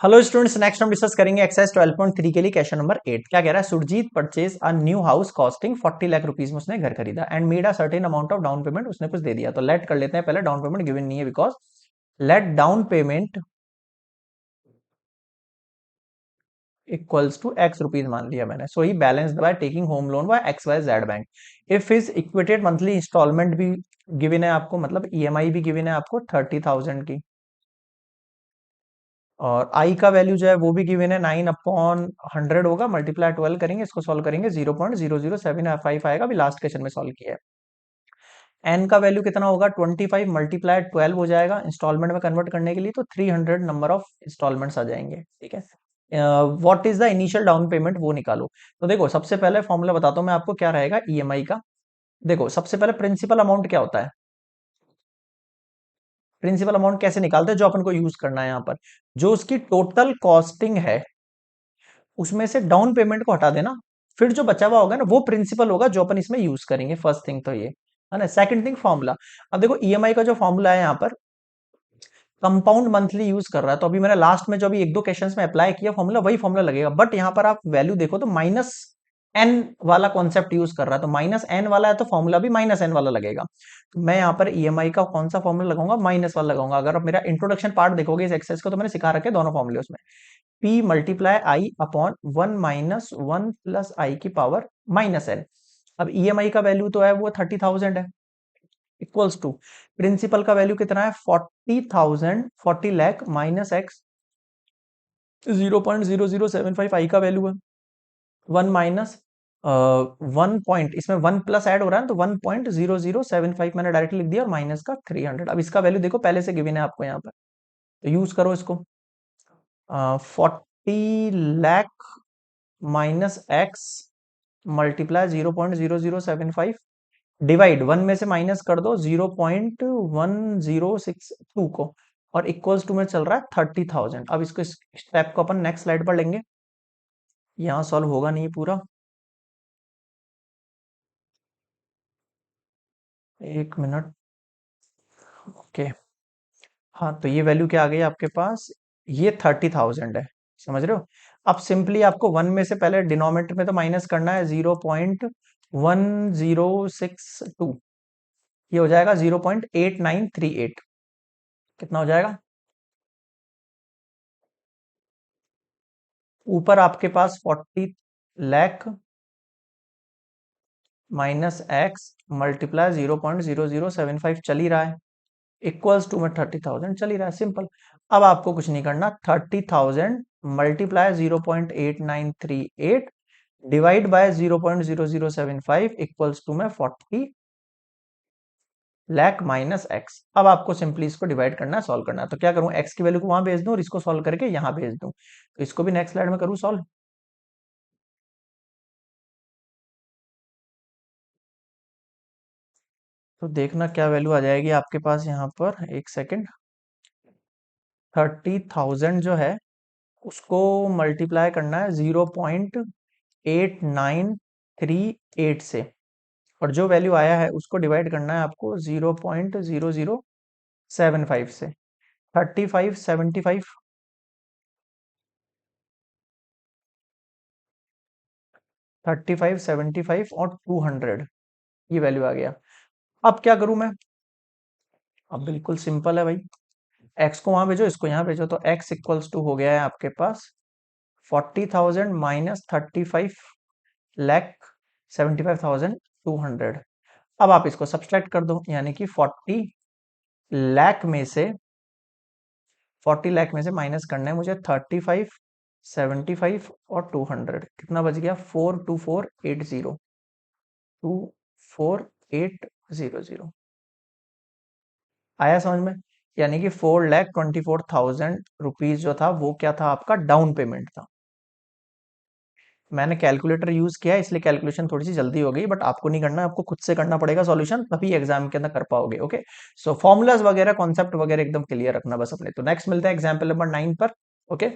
Hello students, next हम discuss करेंगे exercise 12.3 के लिए क्वेश्चन नंबर 8। क्या कह रहा है? Surjeet purchase a new house costing 40 lakh rupees में उसने घर खरीदा and made a certain amount of down payment. उसने कुछ दे दिया, तो लेट कर लेते हैं। पहले डाउन पेमेंट गिवन नहीं है because let down payment equals to X rupees मान लिया मैंने। सो ही balance by taking home loan by X Y Z bank. If his equated monthly instalment भी गिवन है आपको, मतलब ईएमआई भी गिवन है आपको 30,000 की, और आई का वैल्यू जो है वो भी गिवन है 9/100 होगा, मल्टीप्लाई 12 करेंगे, इसको सॉल्व करेंगे 0.0075 आएगा। अभी लास्ट क्वेश्चन में सॉल्व किया है। एन का वैल्यू कितना होगा? 25 मल्टीप्लाई 12 हो जाएगा इंस्टॉलमेंट में कन्वर्ट करने के लिए, तो 300 नंबर ऑफ इंस्टॉलमेंट्स आ जाएंगे। ठीक है। What is the initial down payment, वो निकालो। तो देखो, सबसे पहले फॉर्मूला बताता हूँ मैं आपको क्या रहेगा ईएमआई का। देखो, सबसे पहले प्रिंसिपल अमाउंट क्या होता है, प्रिंसिपल अमाउंट कैसे निकालते हैं, जो अपन को यूज करना है यहाँ पर, जो उसकी टोटल कॉस्टिंग है उसमें से डाउन पेमेंट को हटा देना, फिर जो बचा हुआ होगा ना वो प्रिंसिपल होगा जो अपन इसमें यूज करेंगे। फर्स्ट थिंग तो ये है ना। Second thing formula. अब देखो, ईएमआई का जो फॉर्मूला है यहाँ पर कंपाउंड मंथली यूज कर रहा है, तो अभी मैंने लास्ट में जो अभी एक दो क्वेश्चंस में अप्लाई किया फॉर्मूला, वही फॉर्मूला लगेगा। बट यहाँ पर आप वैल्यू देखो तो माइनस एन वाला कॉन्सेप्ट यूज कर रहा है, तो माइनस एन वाला है तो फॉर्मूला भी माइनस एन वाला लगेगा। तो मैं यहाँ पर ईएमआई का कौन सा फॉर्मूला लगाऊंगा? माइनस वाला लगाऊंगा। अगर आप मेरा इंट्रोडक्शन पार्ट देखोगे इस एक्सरसाइज को, तो मैंने सिखा रखे दोनों फॉर्मूले उसमें। P मल्टीप्लाई आई अपॉन 1 - 1 प्लस आई की पावर माइनस एन। अब ईएमआई का वैल्यू तो है वो 30,000 है, इक्वल्स टू प्रिंसिपल का वैल्यू कितना है? 40,000, 40 लाख माइनस एक्स, 0.0075 आई का वैल्यू है। 1 - 1 पॉइंट, इसमें 1 प्लस ऐड हो रहा है तो 1.0075 मैंने डायरेक्टली लिख दिया, और माइनस का 300। अब इसका वैल्यू देखो पहले से गिवन है आपको यहाँ पर, तो यूज करो इसको। 40 lakh minus x multiply 0.0075 divide 1 में से माइनस कर दो 0.1062 को, और इक्वल्स टू में चल रहा है 30,000। अब इसको स्टेप को अपन नेक्स्ट स्लाइड पर लेंगे, यहाँ सॉल्व होगा नहीं पूरा, एक मिनट। ओके, हाँ, तो ये वैल्यू क्या आ गई आपके पास? ये 30,000 है, समझ रहे हो। अब सिंपली आपको 1 में से पहले डिनोमिनेटर में तो माइनस करना है 0.1062, ये हो जाएगा 0.8938। कितना हो जाएगा? ऊपर आपके पास 40 लाख माइनस एक्स मल्टीप्लाई 0.0075 चल ही रहा है, इक्वल्स टू में 30,000 चल ही रहा है, सिंपल। अब आपको कुछ नहीं करना, 30,000 multiply 0.8938 divide by 0.0075 equals to में 40 लाख माइनस एक्स। अब आपको सिंपली इसको डिवाइड करना है, सॉल्व करना है। तो क्या करूं, एक्स की वैल्यू को वहां भेज दूं और इसको सॉल्व करके यहां भेज दूं, तो इसको भी नेक्स्ट स्लाइड में करूं सॉल्व। तो देखना क्या वैल्यू आ जाएगी आपके पास यहाँ पर, एक सेकेंड। 30,000 जो है उसको मल्टीप्लाई करना है 0.8938 से, और जो वैल्यू आया है उसको डिवाइड करना है आपको 0.0075 से। 3575, 3575 और 200, ये वैल्यू आ गया। अब क्या करूं मैं? अब बिल्कुल सिंपल है भाई, एक्स को वहां भेजो, इसको यहाँ भेजो, तो एक्स इक्वल्स टू हो गया है आपके पास 40,000 माइनस 35,75,200। अब आप इसको सब्सट्रैक्ट कर दो, यानी कि 40 लाख में से माइनस करना है मुझे 35, 75 और 200। कितना बच गया? 42480, 24800 आया समझ में? यानी कि 4,24,000 रुपीज जो था वो क्या था आपका? डाउन पेमेंट था। मैंने कैलकुलेटर यूज किया इसलिए कैलकुलेशन थोड़ी सी जल्दी हो गई, बट आपको नहीं करना, आपको खुद से करना पड़ेगा सॉल्यूशन, तभी एग्जाम के अंदर कर पाओगे। ओके, सो फॉर्मूलाज वगैरह कॉन्सेप्ट वगैरह एकदम क्लियर रखना बस अपने। तो नेक्स्ट मिलते हैं एग्जाम्पल नंबर 9 पर। ओके।